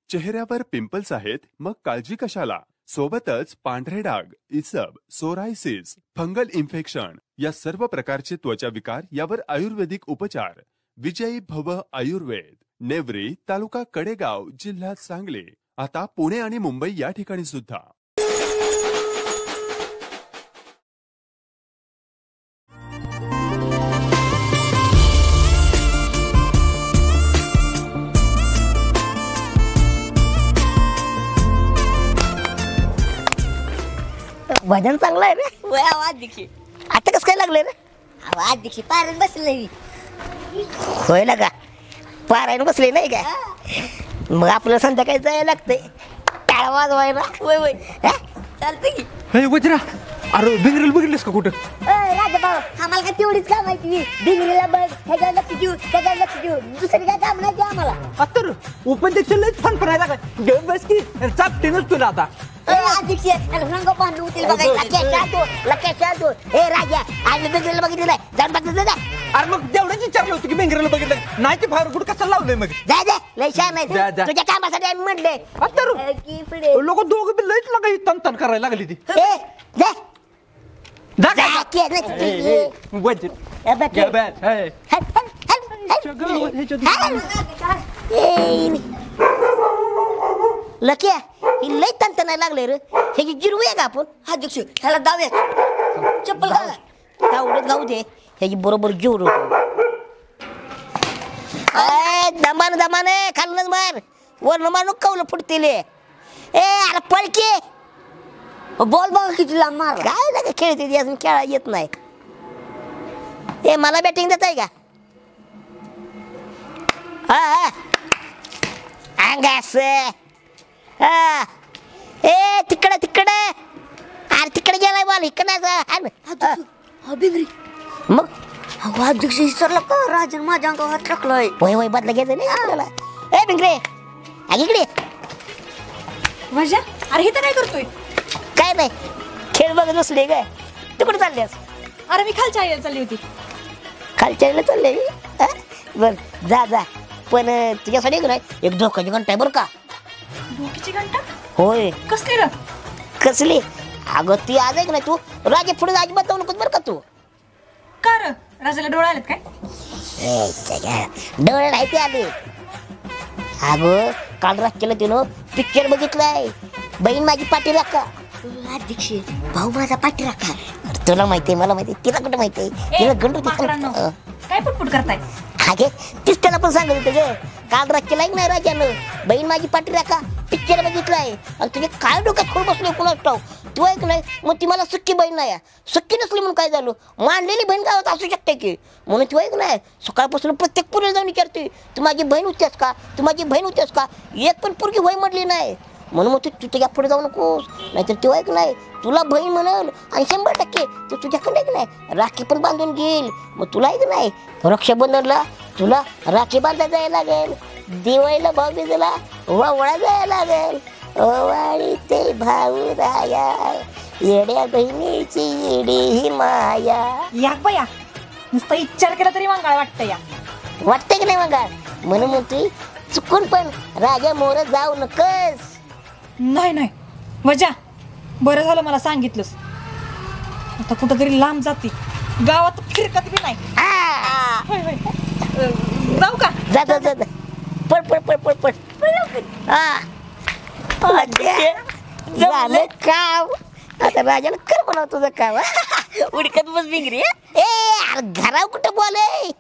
चेहऱ्यावर पिंपल्स आहेत मग काळजी कशाला. सोबतच पांढरे डाग, इसब, सोरायसिस, फंगल इन्फेक्शन या सर्व प्रकारचे त्वचा विकार यावर आयुर्वेदिक उपचार. विजयी भव आयुर्वेद, नेवरी, तालुका कडेगाव, जिल्हा सांगली. आता पुणे आणि मुंबई या ठिकाणी सुद्धा. भजन चांगलं आहे रे. वय आवाज दिखी आता कसं काय लागले रे. आवाज दिखी पारण बसले होय ना का पारायण बसले नाही का. मग आपल्याला संध्याकाळी जायला लागतंय टाळा वाजवायला. वय वय चालतं की. हे वज्रा, अरे बिंगरेल बघितलेस का कुठं. राजा भाऊ आम्हाला काय तेवढीच काम माहिती. डिग्रीला बघ ह्याच्या लक्ष देऊ त्याच्या लक्ष देऊ दुसरी काय काम नाही ते आम्हाला. तर उपाध्यक्ष लयच फन पडायला का घेऊन बस की चापटीनच तुला आता. अध्यक्ष रंग बांधून होतील हे राजा आम्ही डिग्रीला बघितलं नाही जाऊन बघितलं जा. अरे मग तेवढंच विचारलं होतं की बिंगरेल बघितलं नाही ते फार कुठं कसं लावलंय मग. जा जा लय छान जा, नाही जा. तुझ्या कामासाठी आम्ही म्हणले की पुढे लोक दोघं बी लयच लागा तन तन करायला लागली ती. ए जा जा जा का? की लक्ष वज्र ए बघ क्या बात है. हल हल हल लक्या ही लय तंत नाही लागले रे. हे जिरवूया का आपण. हा अध्यक्ष ह्याला दाव्या चप्पल घाला तावडत गाऊ दे ह्याची बरोबर जोर दमान दमाने खालूनच मार वरण मारून कवलं फुटतील. ए अरे पळके बॉल बघा किती लांब मार. काय ना खेळते अजून खेळा येत नाही. ए मला बॅटिंग देत आहे का. हा अंगास हा ए तिकडे तिकडे अरे तिकडे गेलाय बॉल इकडे मग अध्यक्ष विसरला का राजन माझ्या अंगावर टाकलाय. वय वय बदला घ्यायचं नाही आपल्याला. ए बिंगरे इकडे मजा. अरे हे तर काय करतोय. काय नाही खेळ बघत बसले काय. तू कुठे चालल्यास. अरे मी खालच्या आईला चालली होती. खालच्या चालले बर जा जा पण तुझ्यासाठी नाही एक धोकाची घंटा आहे बरं का. डोकीची घंटा. होय कसली र. कसली अगं ती आज आहे नाही तू राजा पुढे अजिबात जाऊ नकोस बरं का तू. का र राजाला डोळे आलेत काय. डोळे नाही ते आले. अगं काल रात्रीला तिनं पिक्चर बघितलाय बहीण माझी पाठी राखा. अध्यक्ष भाऊ माझा पाठी राखा. तुला माहितीये मला माहितीये तिला कुठं माहितीये तिला गंडू काय पुटपुट करताय. हागे तीच त्याला पण सांगत होते ग. काल रात्रीला नाही राजानं बहीण माझी पाठी राखा पिक्चर बघितलाय आणि तुझे काय डोक्यात खोड बसले कुणाच ठाव. तू ऐक नाही मग ती मला सुक्की बहीण नाही सुक्की नसली म्हणून काय झालं मांडलेली बहीण गावात असू शकते की म्हणून तू ऐक नाही सकाळपासून प्रत्येक पुरीला जाऊन विचारते तू माझी बहीण होतीस का तू माझी बहीण होतीस का. एक पण पोरगी वय म्हटली नाही म्हणून मग तू तुझ्या पुढे जाऊ नकोस नाहीतर तू ऐक नाही तुला बहीण म्हणल आणि 100% तू तुझ्याकडे ऐक नाही राखी पण बांधून घेईल. मग तुला ऐक नाही रक्षाबंधनला तुला राखी बांधायला जायला लागेल. दिवाळीला भाऊबीजेला वळा जायला लागेल. ओवाळी ते भाऊ राया येड्या बहिणीची येडी ही माया. या बया नुसतं विचार केला तरी मंगाळ वाटतं या. वाटतं की नाही मंगाळ म्हणून मग तू चुकून पण राजा मोर जाऊ नकस. नाही नाही मजा बरं झालं मला सांगितलंस. आता कुठंतरी लांब जाते गावात फिरकत बी नाही. होय, होय. जाऊ का. जा जा जा पड पड पड पड पड. हा झालं काम आता राजाला कर म्हणा तुझं काम. उडकत बस बिंगरी. ए अरे घराव कुठं बोले.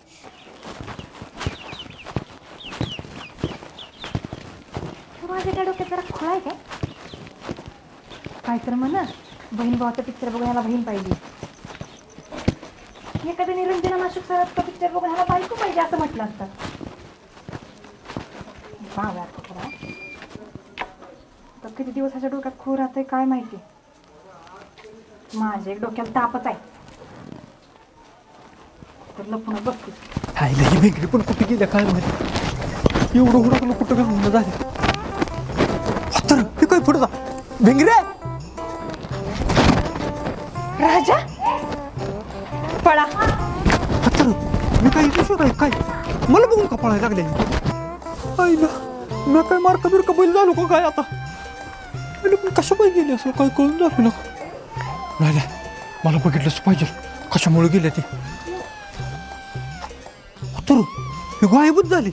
माझ्या त्या डोक्यात जरा खोळा आहे काय तर म्हणा बहीण भावाचा पिक्चर बघून ह्याला बहीण पाहिजे. एखाद्या निरंजना नाशिक सरांचा पिक्चर बघून ह्याला बायको पाहिजे असं म्हटलं असतं. तर किती दिवस ह्याच्या डोक्यात खूर राहतंय काय माहिती. माझ्या एक डोक्याला तापच आहे तर लपूनच बघते. हायला ही बिंगरी पण कुठे गेल्या काय माहिती. एवढं हुडकलं कुठं घालून झालं. तर ते काय पुढे जा बिंगरे. राजा पळा. तर मी काय इथे काय काय मला बघून का पळायला लागले. आईला मी काय मार्का बिरका बैल झालो का काय आता? अरे पण कशा पाहिजे गेली असं काय कळून झालं ना? नाही नाही, मला बघितलंच पाहिजे कशामुळे गेले ते. तर ही गायबच झाली.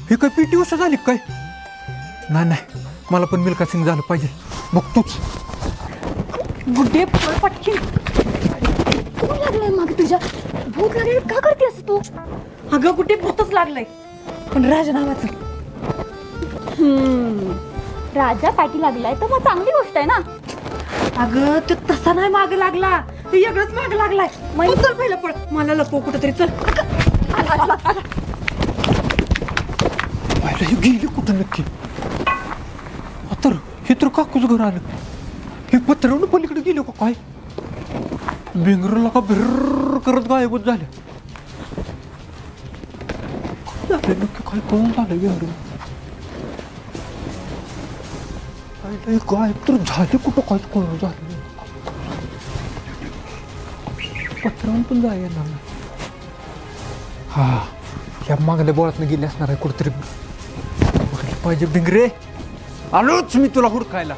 ही काय PT उषा झाली काय? नाही नाही, मला पण मिल्खा सिंग झालं पाहिजे. बघतोच. गुड्डे पटकी कोण लागलाय मागे तुझ्या? भूत लागले का करतेस तू? अगं गुड्डे भूतच लागलंय, पण राजा नावाचं. राजा पाठी लागलाय तर मग चांगली गोष्ट आहे ना. अगं तो तसा नाही मागे लागला, ते वेगळंच मागे लागलाय. तू चल पहिलं पळ, मला लपव कुठंतरी. चल पाहिलं हे गेली कुठं नक्की? तर हे तर काकूच घर आलं. हे पत्र्यावरून पलीकडे गेले का काय? बेंगरला का बिर्र करत गायबच झाल्या. काय झालं नक्की? काय कळून झालं बेंगर? गायब तर झाले कुठं? काय कळून झालं? पत्र्यावरून पण जाय ना. हा, या मागल्या बोळातनं गेली असणार आहे कुठतरी. पाहिजे भिंगरे, आलोच मी तुला हुडकायला.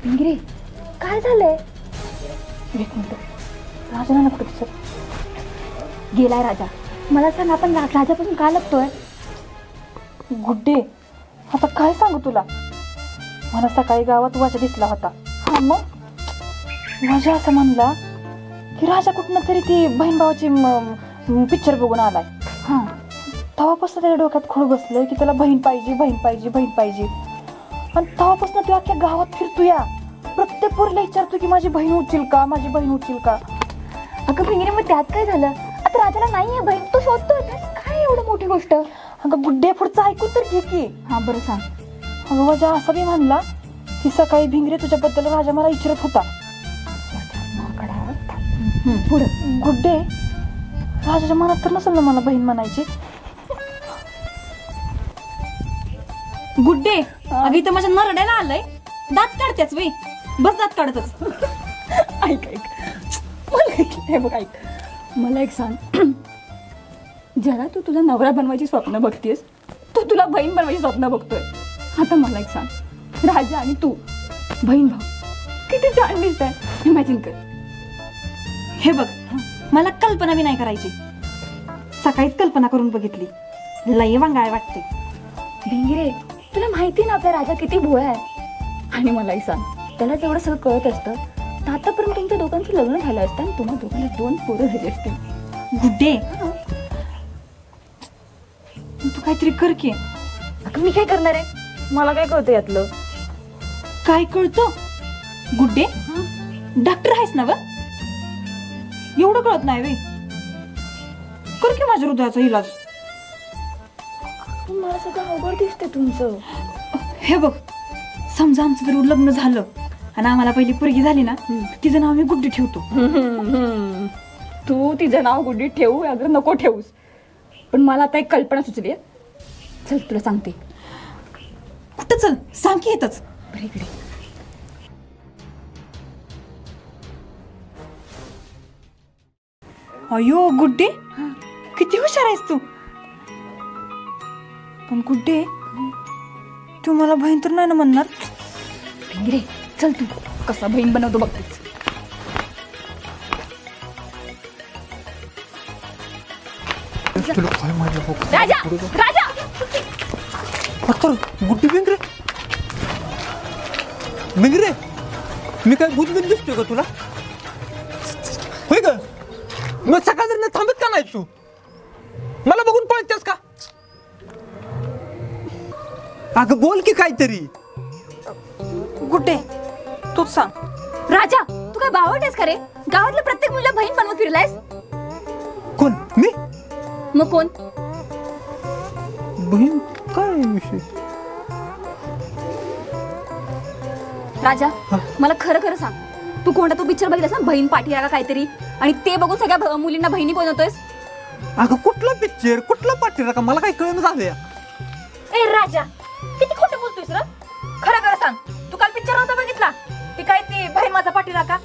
भिंगरे, काय झालंय? एक मिनिट, राजा ना कुठे दिसत? गेलाय राजा. मला सांग, आपण राजापासून का लपतोय? गुड्डे, आता काय सांगू तुला? मला सकाळी गावात वाजा दिसला होता. हा मग? वाजा असं म्हणला की राजा कुठनं तरी ती बहीण भावाची पिक्चर बघून आलाय. हा, तेव्हापासून त्याच्या डोक्यात खूळ बसलं की त्याला बहीण पाहिजे, बहीण पाहिजे, बहीण पाहिजे. आणि तेव्हापासून तू अख्ख्या गावात फिरतो या, प्रत्येक पोरीला विचारतो की माझी बहीण उचील का, माझी बहीण उचील का. अगं भिंगरे, मग त्यात काय झालं? आता राजाला नाहीये बहीण, तो शोधतोय. काय एवढं मोठी गोष्ट? अगं गुड्डे, पुढचं ऐकून तर घे की. हा बरं सांग. अगं वाजा असा बी म्हणला की सकाळी भिंगरे तुझ्याबद्दल राजा मला विचारत होता. पुढं. गुड्डे, राजाच्या मनात तर नसेल ना मला बहीण म्हणायची. गुड्डे, अगं इथं माझ्या नरड्याला आलंय, दात काढतेच बाई. बस दात काढतच. ऐक हे बघ, ऐक, मला एक सांग. जरा तू तुझा नवरा बनवायची स्वप्न बघतेस, तू तुला बहीण बनवायची स्वप्न बघतोय. आता मला एक सांग, राजा आणि तू बहीण भाऊ किती छान दिसताय. इमॅजिन कर. हे बघ, मला कल्पना बी नाही करायची. सकाळीच कल्पना करून बघितली, लय वांगाळ वाटते. भिंगरे, तुला माहिती ना आपला राजा किती भोळा आहे. आणि मलाही सांग, त्याला जेवढं सगळं कळत असतं तर आतापर्यंत तुमच्या दोघांचं लग्न झालं असतं आणि तुम्हाला दोघांना 2 पोरं झाली असतील. गुड्डे, तू काहीतरी कर की. अगं मी काय करणार आहे? मला काय कळतं यातलं? काय कळतं? गुड्डे, डॉक्टर आहेस ना व? एवढं कळत नाही वे? कर की माझ्या हृदयाचा इलाज. मला सगळं अवघड दिसते तुमचं. हे बघ, समजा आमचं जर लग्न झालं आणि आम्हाला पहिली पोरगी झाली ना, तिचं नाव मी गुड्डी ठेवतो. तू तिचं नाव गुड्डी ठेवू अगर नको ठेवूस, पण मला आता एक कल्पना सुचली आहे. चल तुला सांगते. कुठं? चल सांग की. येतच इकडे. अयो गुड्डे, किती हुशार आहेस तू. पण गुड्डे, तू मला बहीण तर नाही ना म्हणणार? भिंगरे, चल तू कसा बहीण बनवतो बघतेच. तुला काय माहिती? राजा, राजा, आता गुड्डी भिंगरे, भिंगरे, मी काय बुजबीन दिसतोय का तुला? होय का? मग सकाळ जर थांबत का नाही तू? मला बघून पळतेस का? अगं बोल की काहीतरी. गुड्डे, तूच सांग. राजा, तू काय बावळतेस का रे? गावातल्या प्रत्येक मुलीला बहीण बनवत फिरलायस. कोण? मी? मग कोण? बहीण? काय विषय? राजा, मला खरं खरं सांग, तू कोणता तो पिक्चर बघितलास ना, बहीण पाठीरा का काहीतरी, आणि ते बघून सगळ्या मुलींना बहिणी बनवतोयस. अगं कुठला पिक्चर, कुठला पाठी का मला काय कळलं झालं. ए राजा, किती खोटं बोलतोयस रे? खरं खरं सांग, तू काल पिक्चर नव्हता बघितला? ती काय ती बहीण माझा पाठीरा का?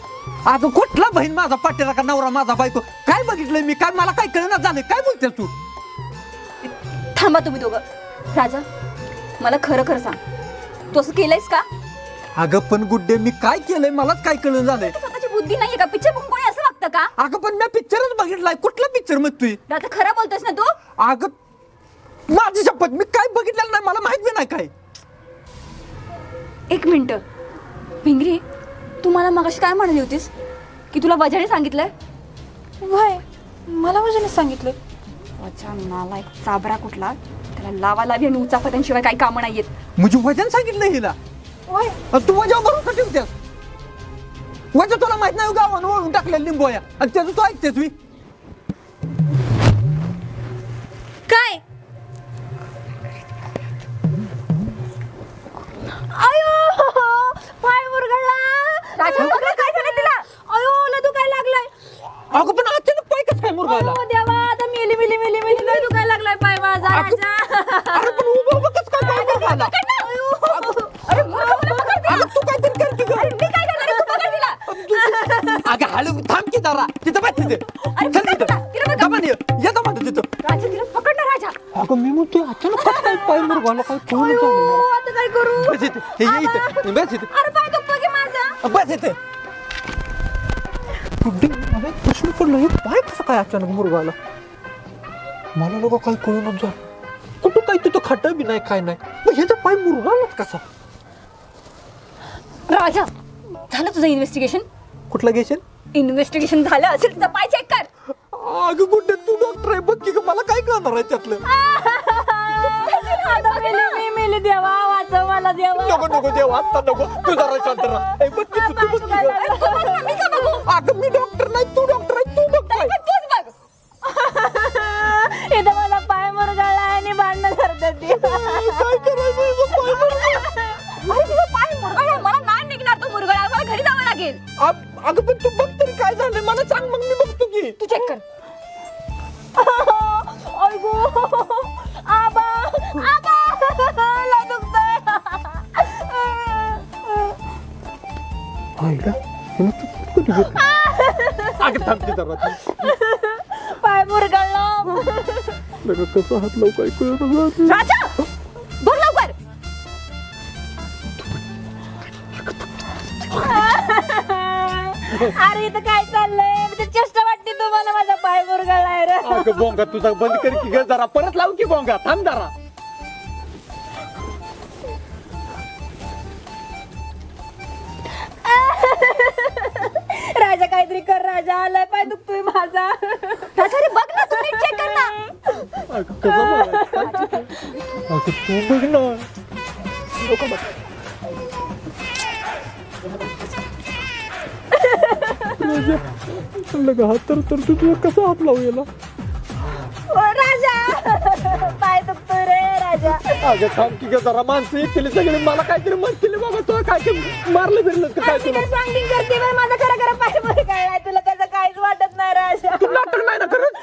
अगं कुठला बहीण माझा पाठी का नवरा माझा बायको काय बघितलंय मी, काय मला काय कळलं झालं, काय बोलतेस तू. थांबा तुम्ही दोघं. राजा मला खरं खरं सांग, तू असं केलंयस का? अगं पण गुड्डे मी काय केलंय मलाच काय कळलं झालंय. स्वतःची बुद्धी नाहीये का? पिक्चर बघून कोणी असं वागतं का? अगं पण मी पिक्चरच बघितलाय. कुठला पिक्चर मग तू. राजा खरं बोलतोयस ना तू? अगं माझी शपथ मी काय बघितलेलं नाही, मला माहित बी नाही काय. एक मिनिट भिंगरी, तू मला मगाशी काय म्हणाली होतीस की तुला वजाने सांगितलंय? वय मला वजाने सांगितलं. वजा नालायक चाबरा कुठला, त्याला लावा लावी आणि उचापत्यांशिवाय काही कामं नाहीयेत. म्हणजे वजन सांगितलं हिला. वय तू वजावर भरोसा ठेवतेस. वजा तुला माहित नाही गावानं वळून टाकलेलं लिंबोया आणि त्याचं तू ऐकतेस मी. काय? अयो पाय मुरगळला. राजा काय झालं तिला? अयो ला तू काय लागलाय? अगं पण अचानक पाय कसं काय मुरगाळला. ओ देवा, आता मेली मेली मेली मेली काय तू काय लागलाय पाय माझा राजा. अरे पण उभं उभं कसं काय पाय मुरगाळला. अरे अगं तू काहीतरी करते गं. मी काय करणार, तू बघा तिला. अगं हळू थांब की जरा. तिथं बस तिथे. चल तिथं. दमान ये. ये दमान तिथं. राजा तिला पकड ना राजा. अगं मी म्हणतोय अचानक कसं काय पाय मुरगाळला, काय कळलं झालं मला. आता काय करू? बस इथे. हे ये इथे. बस इथे. अरे पाय दुखतो की माझा. बस इथे. गुड्डे मला प्रश्न पडला, हे पाय कसं काय अचानक मुरगाळला. मला लोक काय कळूनच झालं. कुठं काय तिथं खड्डा बी नाही काय नाही, मग ह्याचा पाय मुरगाळलाच कसा. राजा झालं तुझं इन्व्हेस्टिगेशन? कुठला घेशील. इन्व्हेस्टिगेशन झालं असेल तुझा पाय चेक कर. अगं गुड्डे तू डॉक्टर आहे बघ की गं, मला काय कळणार आहे त्यातलं. आता मेली मेली देवा, वाचव मला देवा. नको नको देव आता नको, तू जरा शांत राहा. ए, बघ की तू बघ की गं. मी का बघू? अगं मी डॉक्टर नाही, तू डॉक्टर आहे, तू बघ काय. तूच बघ. इथं मला पाय मुरगाळला आणि भांडणं करतात ती. काय करायचं हिचं पाय मुरगाळला. अरे तुझा पाय मुरगळा, मला नाही निघणार तो मुरगळा, मला घरी जावं लागेल. अगं पण तू बघ तरी काय झालं मला सांग, मग मी बघतो की. तू चेक कर. अयगो आबा आबा ला दुखतंय. अगं थांब की जरा थांब. पाय मुरगाळला. कसं हात लावू काय कळलं. राजा बघ लवकर. अरे इथं काय चाललंय? म्हणजे चेष्टा वाटते तुम्हाला, माझा पाय मुरगाळलाय रे. अगं बोंगा तुझा बंद कर की ग जरा, परत लावू की बोंगा, थांब जरा. राजा काहीतरी कर राजा, आलाय पाय दुखतोय माझा. राजा अरे बघ ना, तू चेक कर ना. अगं कसं बघायचं? अगं तू बघ ना. हात तर तू कसा हात लावू याला. ओ राजा पाय दुखतोय रे राजा. अगं थांब की ग जरा, माणसं येतील सगळे मला काहीतरी म्हणतील बाबा, तुला काय मारलं फिरलं का काय तुला. सांगिंग करते बाई, माझा खरं खरं पाय मुरगाळलाय, तुला त्याचं काहीच वाटत नाही राजा. तू नाटक नाही ना करत.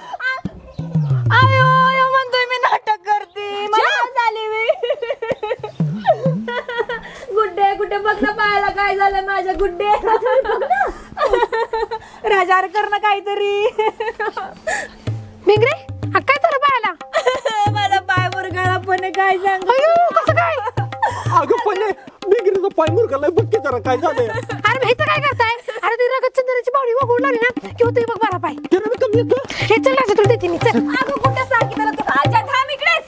आयो आयो म्हणतोय मी, नाटक करते. मला झाली मी. गुड्डे गुड्डे बघ ना पायाला काय झालं माझ्या. गुड्डे राजा अरे कर ना काहीतरी. भिंगरे काय झालं पायाला. माझा पाय मुरगाळला पण काय सांग. कसं काय. अगं पण बिगरीचा पाय मुरगाळलाय, बघ की जरा काय झालंय. अरे भाई काय करताय. अरे ती रगत चंदनाची बावडी वगळून लागली ना किंवा तुम्ही बघ मला पाय. त्याला मी कमी येतो. हे चल राजा तुला देते मी, चल. अगं कुठं सांगितलं तू. राजा थांब इकडेच.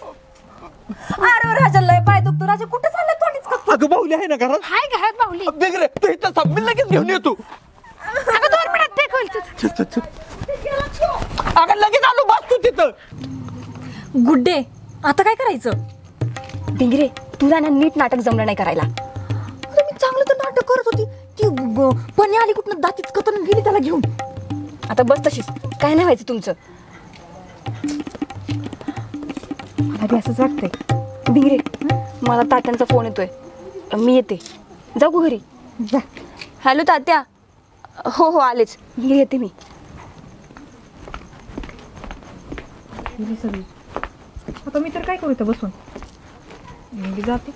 अरे राजा लय पाय दुखतो. राजा कुठं चाललं तोडीच का? अगं बाहुली आहे ना घरात. हाय घरात बावली. बिगरे तू इथं थांब, मी लगेच घेऊन येतो. अगं 2 मिनिटात ते कळतं. अगं लगेच आलो, बस तू तिथं. गुड्डे आता काय करायचं. भिंगरे तुला ना नीट नाटक जमलं नाही करायला. अरे मी चांगलं तर नाटक करत होती. ती पणी आली कुठनं दातीच कतरून गेली त्याला घेऊन. आता बस तशीच, काय नाही व्हायचं तुमचं. मला असंच वाटतंय. भिंगरे मला तात्यांचा फोन येतोय, मी येते. जाऊ घरी. हॅलो तात्या, हो हो आलेच येते मी. सगळी आता मी तर काय करू इथं बसून, मी जाते.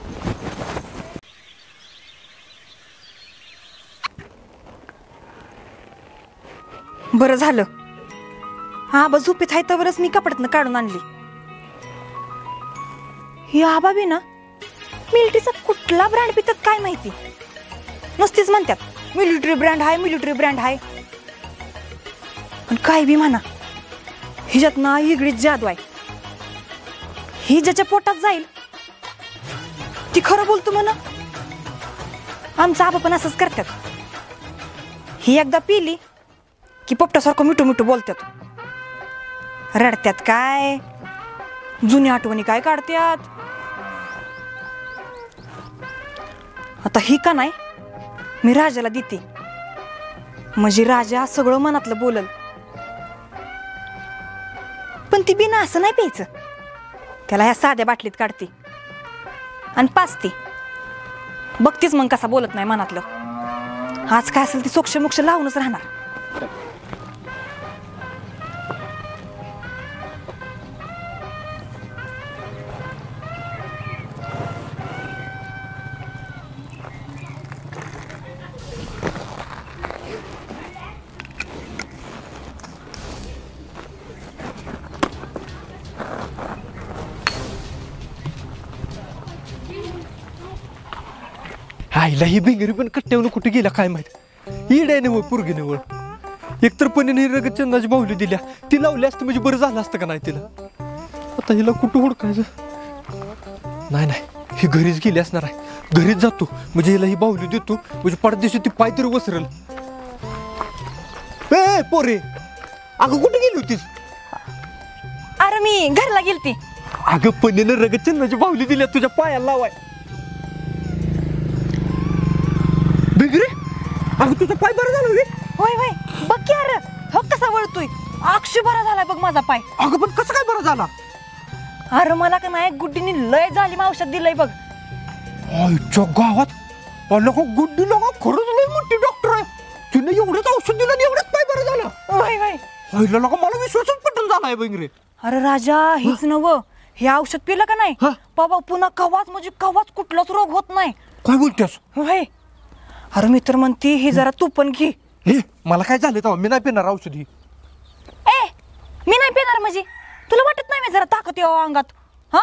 बरं झालं आबा झोपेत आहे तरच मी कपड्यातनं काढून आणली. ही आबा बी ना मिलिटरीचा कुठला ब्रँड पितात काय माहिती, नुसतीच म्हणतात मिलिटरी ब्रँड आहे, मिलिटरी ब्रँड आहे. पण काय बी म्हणा, हिच्यात ना वेगळीच जादू आहे. ही ज्याच्या पोटात जाईल ती खरं बोलतो म्हणा. आमचा आबा पण असंच करतात. ही एकदा पिली की पोपटासारखं मिठू मिठू बोलतात, रडत्यात काय, जुन्या आठवणी काय काढत्यात. आता ही का नाही मी राजाला देते, म्हणजे राजा सगळं मनातलं बोलल. पण ती बिना असं नाही प्यायचं, त्याला ह्या साध्या बाटलीत काढते आणि पाचते. बघतीच मग कसा बोलत नाही मनातलं. आज काय असेल ती सोक्ष मोक्ष लावूनच राहणार. आईला ही भिंगरी पण कट्ट्यावरून कुठे गेला काय माहित. ईड आहे निवळ पोरगी निवळ. एकतर पणीने रगत चंदाची बाहुली दिल्या, ती लावली असतं म्हणजे बरं झालं असतं का नाही तिला. आता हिला कुठं हुडकायचं. नाही नाही, ही घरीच गेली असणार आहे. घरीच जातो म्हणजे हिला ही बाहुली देतो, म्हणजे पडदेशी ती पाय तरी वसरल. ए पोरे, अगं कुठे गेली होतीस? अरे मी घरला गेलती. अगं पणीने रगत चंदाची बाहुली दिल्या तुझ्या पायाला लावाय. भिंगरे, अगं तुझा पाय बरं झाला रे. होय होय बघ की, अरे हो कसा वळतोय, अक्षय बरा झालाय बघ माझा पाय. अगं पण कसं काय बरं झाला? अरे मला का नाही गुड्डीने लय झाली, मग औषध दिलंय बघ. आईच्या गावात लोक गुड्डी लोक खरंच लय मोठी डॉक्टर आहे. तिने एवढंच औषध दिलं आणि एवढंच पाय बरं झालं. होय होय आईला लोक मला विश्वासच पटून झालाय भिंगरे. अरे राजा हीच नव, हे औषध पिलं का नाही बाबा पुन्हा कवाच म्हणजे कवाच कुठलाच रोग होत नाही. काय बोलतेस? होय. अरे मी तर म्हणते हे जरा तू पण घे. हे मला काय झालं तेव्हा, मी नाही पिणार औषधी. ए मी नाही पिणार म्हणजे, तुला वाटत नाही मी जरा ताकद यावं अंगात? हा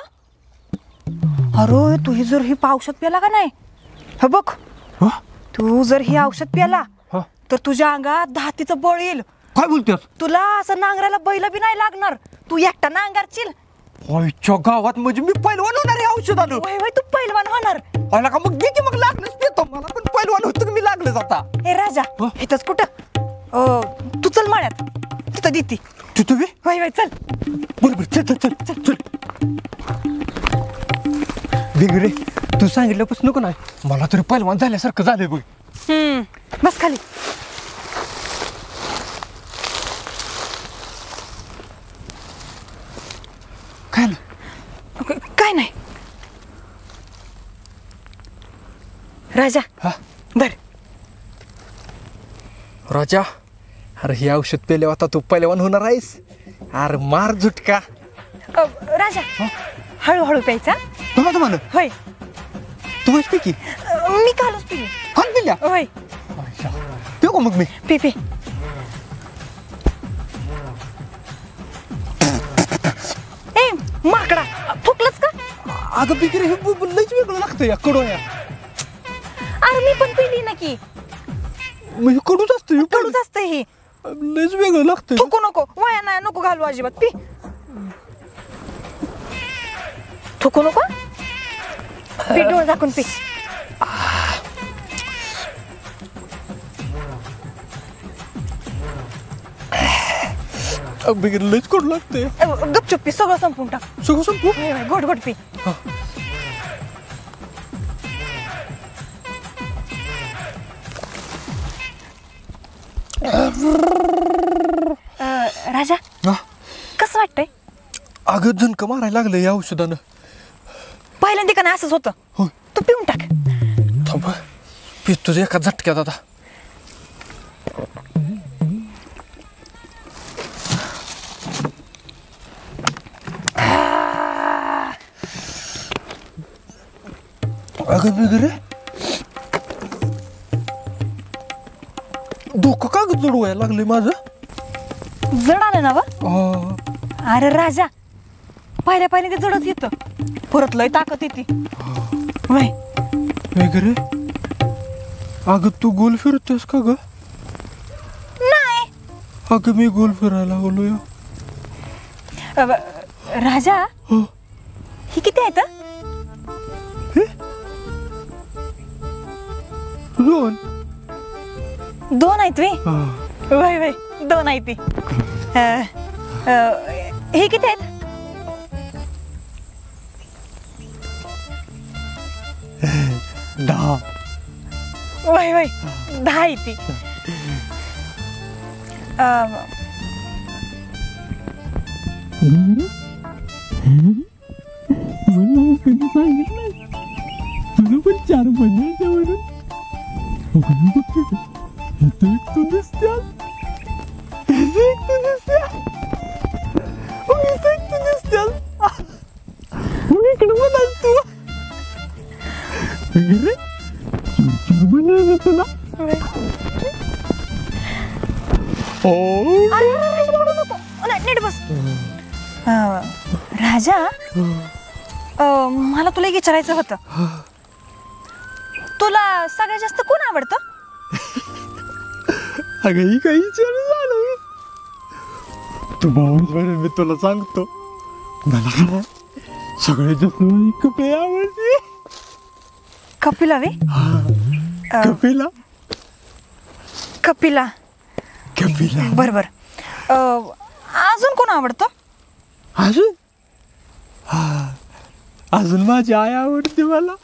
अरे तू ही जर ही औषध प्याला का नाही, हे बघ तू जर ही औषध प्याला तर तुझ्या अंगात धातीचं बळ येईल. काय बोलतेस? तुला असं नांगराला बैल बी नाही लागणार, तू एकटा नांगरशील. आईच्या गावात म्हणजे मी पैलवान होणार आहे औषधानं. वय वय तू पैलवान होणार. आला का मग घे की, मग लागलंच पितो. मला पण पैलवान होतं की मी लागलं आता. ए राजा इथंच कुठं, तू चल माळ्यात, तिथं देती. तू तुम्ही वय वय चल. बरोबर चल चल चल चल चल. भिंगरे तू सांगितल्यापासून नको नाही, मला तरी पैलवान झाल्यासारखं झालंय बघ. बस खाली. काय नाही राजा. बर राजा, अरे हे औषध पेल्यावर आता तू पैलवान होणार आहेस. अरे मार झुटका. राजा हळूहळू प्यायचा. तुम्हाला होय तू बस की. मी कालच पिली. काल पिल्या? होय पिऊ का मग मी? P P. ए माकडा फुकलच का? अगं भिंगरे हे लयच वेगळं लागतं या कडोया. अरे मी पण पिली ना की. म्हणजे कडूच असतं, कडूच असतं हे. लयच वेगळं लागतं. थुकू नको, वाया नाही नको घालू अजिबात. पी. थुकू नको. पी डोळ झाकून पी. भिंगरे लयच कडू लागतंय. गपचूप पी, सगळं संपून टाक. सगळं संपू? घोट घोट पी. राजा कसं वाटतंय? अगं झणकं मारायला लागलं या औषधानं. पहिल्यांदा का नाही असंच होतं. तू पिऊन टाक. थांब पितोच एका झटक्यात आता. अगं बिगरे डोकं का ग जड व्हायला लागले माझं. जड आलं ना व. अरे राजा पाहिल्या पाहिल्या ते जडच येतं परत लय ताकद येते. वय बिगरे अगं तू गोल फिरतेस का ग. नाही अगं मी गोल फिरायला लागलोय. राजा ही किती आहेत. 2 आहेत वे. वय वय 2 आहेत ती. हे किती आहेत. 10. वय वय 10 आहेत ती. तुझं पण 4 महिन्याच्या वरून तू दिसत्या इकडे म्हणाल तू तुला. नीट बस. राजा मला तुला एक विचारायचं होतं. तुला सगळ्यात जास्त कोण आवडतं. अगं ही काही विचार झालं तू भाऊच बरं मी तुला सांगतो. मला काय सगळ्यात जास्त कपिला आवडते. कपिला वे. कपिला कपिला कपिला बरोबर. अजून कोण आवडतं. अजून अजून माझी आई आवडते मला.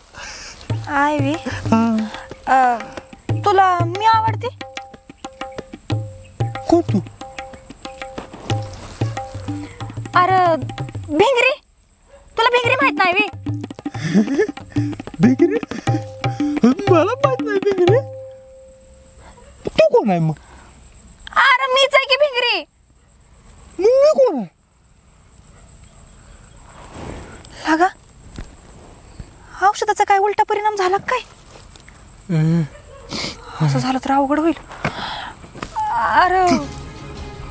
आय वे. तुला मी आवडते. को तू. अरे भिंगरी तुला भिंगरी माहित नाही वे. भिंगरी मला माहित नाही. भिंगरी तू कोण आहे मग. अरे मीच आहे की भिंगरी. मी कोण आहे. अगं औषधाचा काय उलटा परिणाम झाला काय. असं झालं तर अवघड होईल. अरे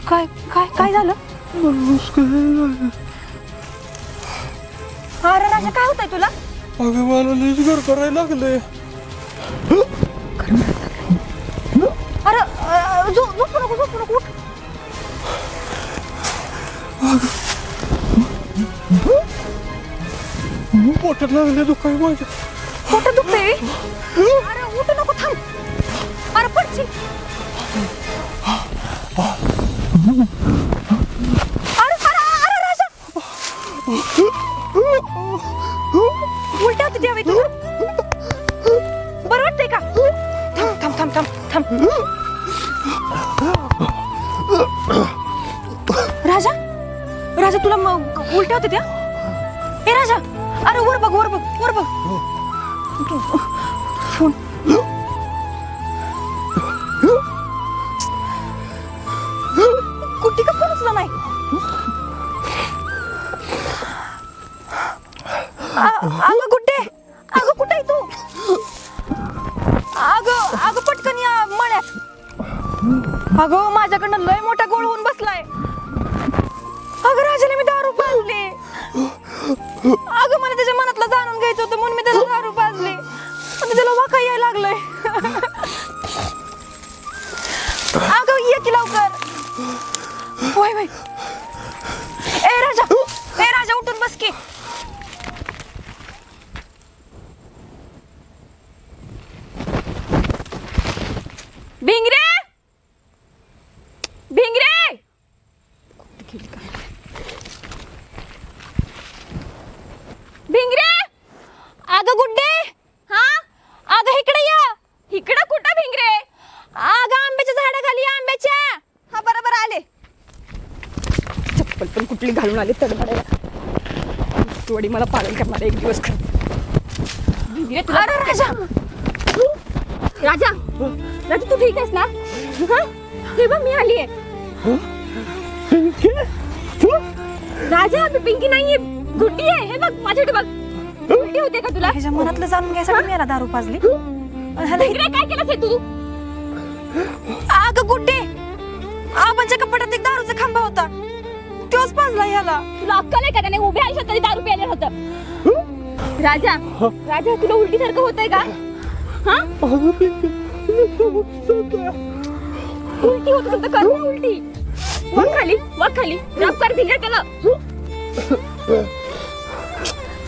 काय काय काय झालं. अरे राजा काय होतंय तुला. अगं मला लईच घर करायला लागले. अरे झोपू नको उठ. पोटात लागले दुखाय माझ्या. पोटात दुखतंय. अरे उठ नको थांब. अरे पडशील. अरे राजा उलट्या होती द्यावे तुला. बरं वाटतंय का. थांब थांब थांब थांब. राजा राजा तुला उलट्या होते त्या. ए राजा अरे वर बघ फोन. कुठे का फोन उचला नाही. अगं गुड्डे अगं कुठे आहे तू. अगं पटकन या मळ्यात. अगं माझ्याकडनं लय मोठा गोळ होऊन बसलाय. अगं राजाने मी दारू पाजली. अगं मला त्याच्या मनातलं जाणून घ्यायचं होतं म्हणून मी त्याला दारू पाजली. आता त्याला वाका यायला लागलंय. अगं ये की लवकर. होय होय. ए राजा उठून बस की. भिंगरे भिंगरे. अगं गुड्डे. हा अगं इकडे या. इकडं कुठं भिंगरे. अगं आंब्याच्या झाडाखाली आंब्याच्या. हा बरोबर आले. चप्पल पण कुठली घालून आले तडमडायला. तोडी मला पालन करणार एक दिवस. अरे राजा तू ठीक आहेस ना. हे बघ मी आली आहे. राजा पिंकी नाहीये गुड्डी आहे. हे बघ माझ्याकडे बघ. उलटी होते का तुला? ह्याच्या मनातलं जाणून घ्यायसाठी मी याला दारू पाजली. भिंगरे काय केलं हे तू? अगं गुड्डे, आबांच्या कपाटात एक दारूचा खांबा होता, तोच पाजला याला. तुला अक्कल आहे का? त्याने उभ्या आयुष्यात तरी दारू प्यायला होतं. राजा राजा तुला उलटी सारखं होतंय का? हा उलटी होत असेल तर कर ना उलटी. वाक खाली रब कर भिंगरे त्याला.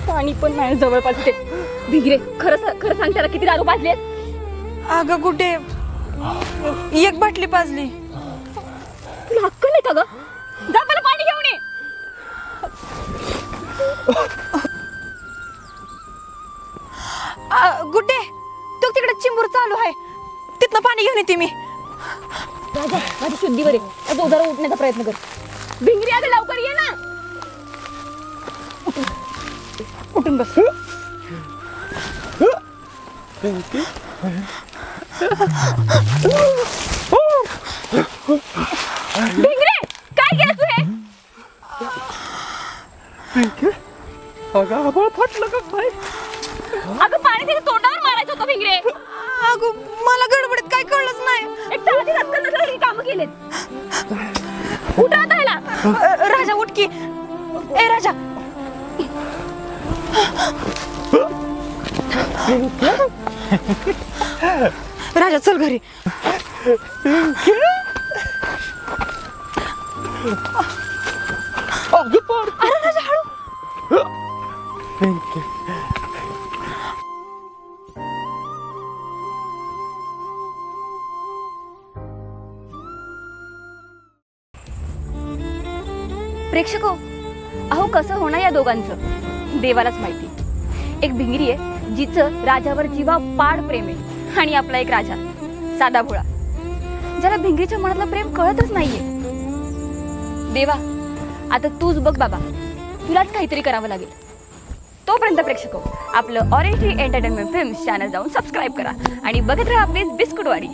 पाणी पण नाही जवळपास ते. भिंगरे खरं सांग त्याला किती दारू पाजलीस? अगं गुड्डे, एक बाटली पाजली. तुला अक्कल आहे का ग? जा मला पाणी घेऊन ये. गुड्डे, तू तिकडे चिंबूर चालू आहे, तिथनं पाणी घेऊन येते मी. राजा माझी शुद्धीवर आहे. तो जरा उठण्याचा प्रयत्न कर. भिंगरी अगं लवकर ये ना. उठून बस. भिंगरे काय केलं तू हे? अगं पाणी त्याच्या तोंडावर मारायचं होतं भिंगरे. अगं मला गडबडीत काय कळलंच नाही. एक तर आधी अक्कल नसल्यावर ही कामं केलेत. उठा आता ह्याला. राजा उठ की. ए राजा, राजा चल घरी. अरे राजा हळू. प्रेक्षको, अहो कसं होणार या दोघांचं देवालाच माहिती. एक भिंगरी आहे जिचं राजावर जीवा पाड प्रेम आहे, आणि आपला एक राजा साधा भोळा ज्याला भिंगरीच्या मनातलं प्रेम कळतच नाहीये. देवा आता तूच बघ बाबा, तुलाच काहीतरी करावं लागेल. तोपर्यंत प्रेक्षको, आपलं orange tree entertainment films channel जाऊन सबस्क्राईब करा आणि बघत राहा आपली बिस्कुटवाडी.